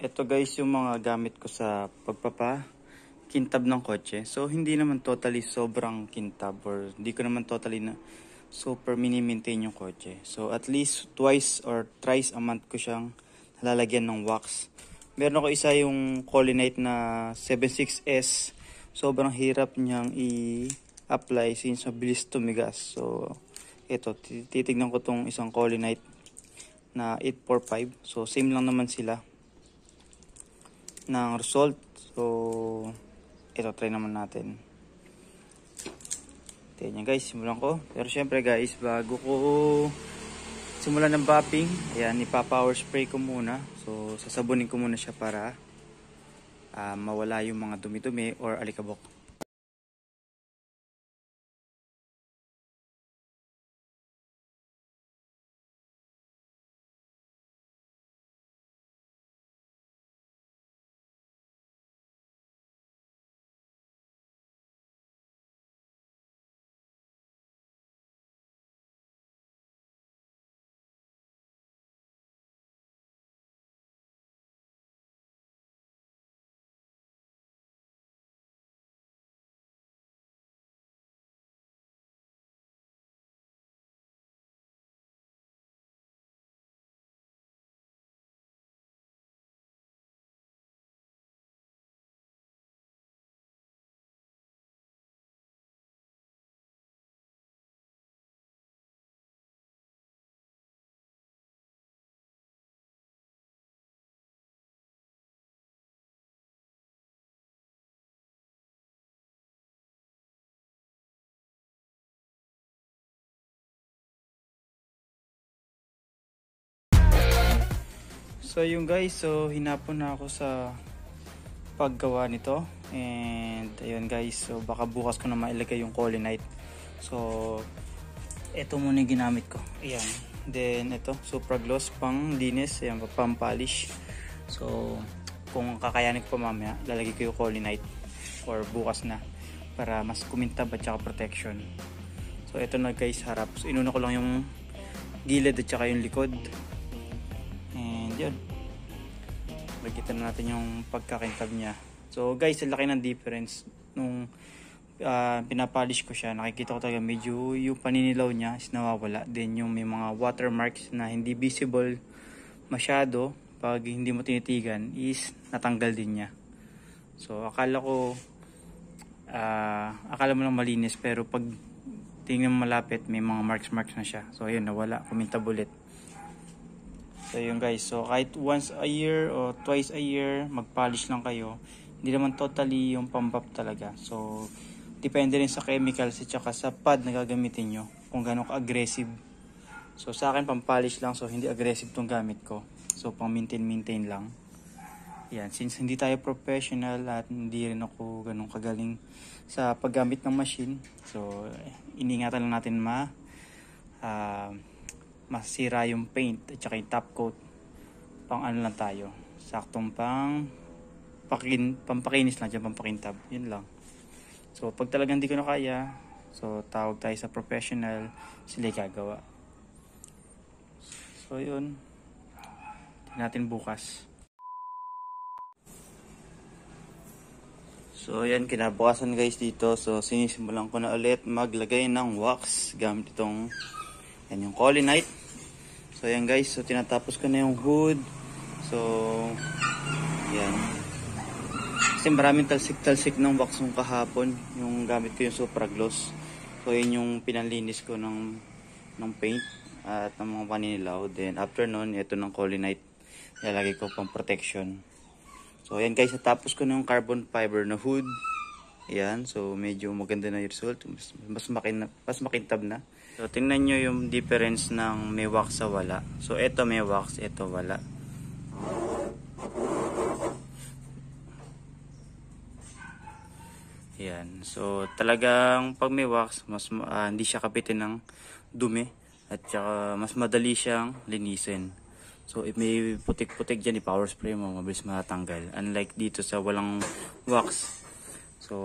Ito guys yung mga gamit ko sa pagpapakintab ng kotse. So hindi naman totally sobrang kintab or hindi ko naman totally na super mini-maintain yung kotse. So at least twice or thrice a month ko siyang lalagyan ng wax. Meron ako isa yung Colinite na 76S. Sobrang hirap niyang i-apply since mabilis tumigas. So ito, titignan ko tong isang Colinite na 845. So same lang naman sila ng result. So ito, try naman natin. Tignan guys, simulan ko. Pero syempre guys, bago ko simulan ng buffing, ayan, ipa-power spray ko muna. So sasabunin ko muna siya para mawala yung mga dumi-dumi or alikabok. So yung guys, so hinapon na ako sa paggawa nito. And ayun guys, so baka bukas ko na mailagay yung Colinite. So ito muna yung ginamit ko. Ayan. Then ito, Supra Gloss pang linis, ayan, pang polish. So kung kakayanin ko pa mamaya, lalagay ko yung Colinite or bukas na para mas kumintab at saka protection. So ito na guys, harap. So inuna ko lang yung gilid at saka yung likod. And yun, makikita na natin yung pagkakintab niya. So guys, ang laki ng difference nung pinapolish ko siya. Nakikita ko talaga medyo yung paninilaw niya is nawawala. Then yung may mga watermarks na hindi visible masyado pag hindi mo tinitigan is natanggal din niya. So akala mo lang malinis, pero pag tingnan mo malapit may mga marks na siya. So ayun, nawala, kumintab ulit. So yun guys, so kahit once a year o twice a year mag-polish lang kayo, hindi naman totally yung pambap talaga. So depende rin sa chemicals at saka sa pad na gagamitin nyo kung gano'n ka-aggressive. So sa akin pang-polish lang, so hindi aggressive tong gamit ko. So pang maintain lang. Yan, since hindi tayo professional at hindi rin ako gano'n kagaling sa paggamit ng machine, so iningatan lang natin masira yung paint at saka yung top coat. Pang ano lang tayo, saktong pampakinis lang dyan, pampakintab, yun lang. So pag talagang hindi ko na kaya, so tawag tayo sa professional, sila gagawa. So yun, tingnan natin bukas. So yan, kinabukasan guys dito, so sinisimulan ko na ulit maglagay ng wax gamit itong yan, yung Colinite. So yan guys, so tinatapos ko na yung hood. So yan, kasi maraming talsik ng wax nung kahapon. Yung gamit ko yung Supra Gloss. So yun yung pinanlinis ko ng paint at ng mga paninilaw. Then after nun, ito ng Colinite, nilalagay ko pang protection. So yan guys, natapos ko na yung carbon fiber na hood. Yan, so medyo maganda na yung result. Mas makintab na. So tingnan nyo yung difference ng may wax sa wala. So ito may wax, ito wala. Yan, so talagang pag may wax, mas hindi siya kapitin ng dumi at saka mas madali siyang linisin. So if may putik-putik dyan, i-power spray mo, mabilis matanggal. Unlike dito sa walang wax, so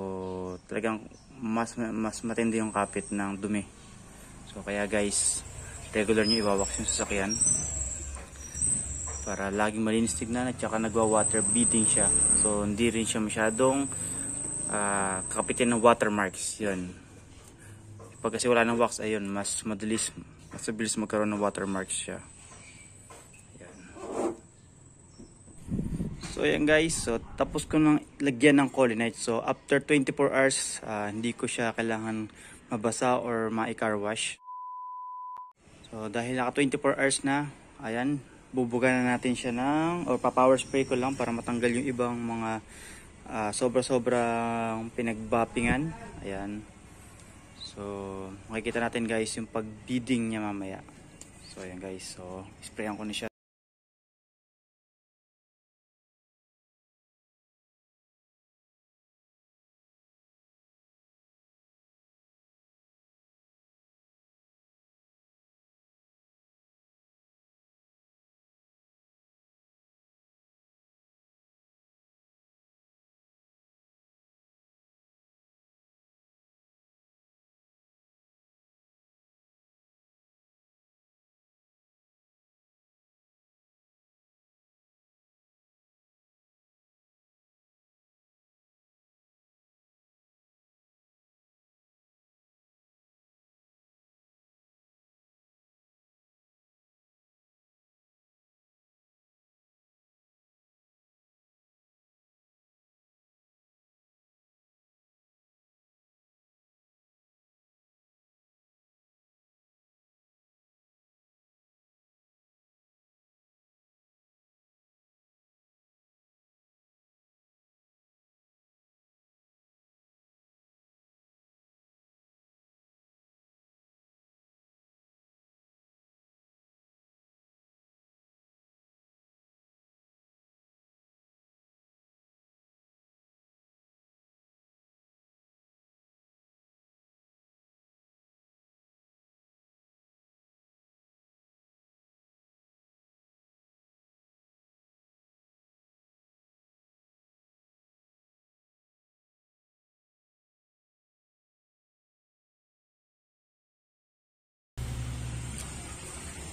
talagang mas matindi yung kapit ng dumi. So kaya guys, regular nyo iwawax yung sasakyan para laging malinis tignan at saka nagwa-water beading siya. So hindi rin siya masyadong kakapitin ng watermarks. Yun. Pag kasi wala ng wax, ayun, mas mabilis magkaroon ng watermarks siya. Ayan. So ayan guys, so tapos ko nang lagyan ng Colinite. So after 24 hours, hindi ko siya kailangan mabasa or ma-car wash. So dahil naka 24 hours na, ayan, bubugan na natin siya or pa-power spray ko lang para matanggal yung ibang mga sobra-sobrang pinagbappingan. Ayan. So makikita natin guys yung pag-beading niya mamaya. So ayan guys, so sprayan ko na siya.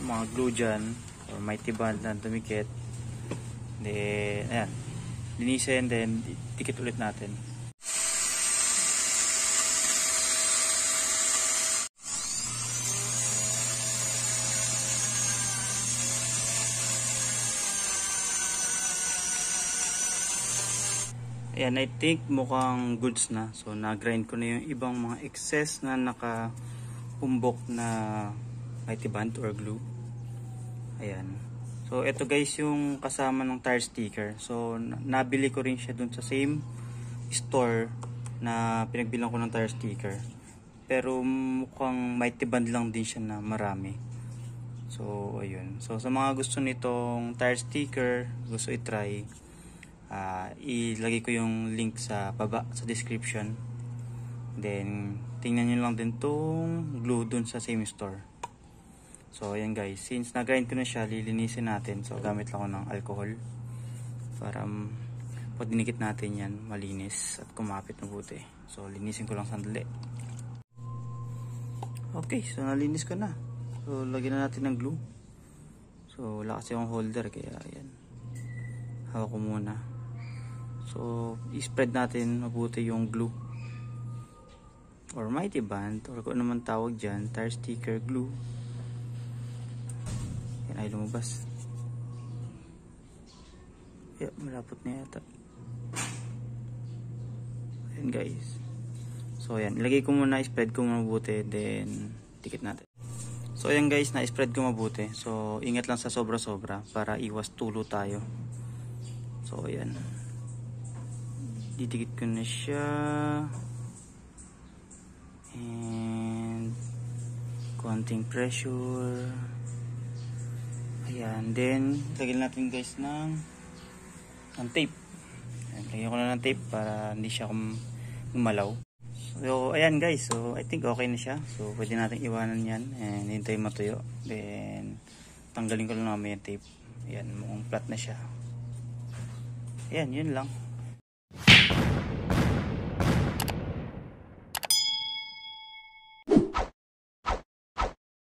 Mga glue dyan or mighty band na dumikit, then ayan, linisin, then dikit ulit natin. Ayan, I think mukhang goods na. So na-grind ko na yung ibang mga excess na nakahumbok na mighty band or glue. Ayan. So ito guys yung kasama ng tire sticker. So nabili ko rin siya dun sa same store na pinagbilang ko ng tire sticker. Pero mukhang mighty band lang din siya na marami. So ayun. So sa mga gusto nitong tire sticker, gusto i-try, ilagay ko yung link sa baba sa description. Then tingnan nyo lang din tong glue dun sa same store. So ayan guys, since na-grind ko na siya, lilinisin natin. So gamit lang ako ng alcohol para pag dinikit natin yan, malinis at kumapit mabuti. So linisin ko lang sandali. Okay, so nalinis ko na. So lagyan na natin ng glue. So wala kasi akong holder, kaya ayan, hawak ko muna. So i-spread natin mabuti yung glue or mighty band or kung ano man tawag dyan, tire sticker glue. Ay lumabas. Yeah, malapot na yata. Ayan guys. So ayan, ilagay ko muna, spread ko mabuti, then dikit natin. So ayan guys, na-spread ko mabuti. So ingat lang sa sobra-sobra para iwas tulo tayo. So ayan, didikit ko na siya. And konting pressure. Ayan, then lagyan natin guys ng tape. Ayan, lagyan ko na ng tape para hindi siya gumalaw. So ayan guys, so I think okay na siya. So pwede natin iwanan yan and hintay matuyo. Then tanggalin ko lang namin yung tape. Ayan, mukhang flat na siya. Ayan, yun lang.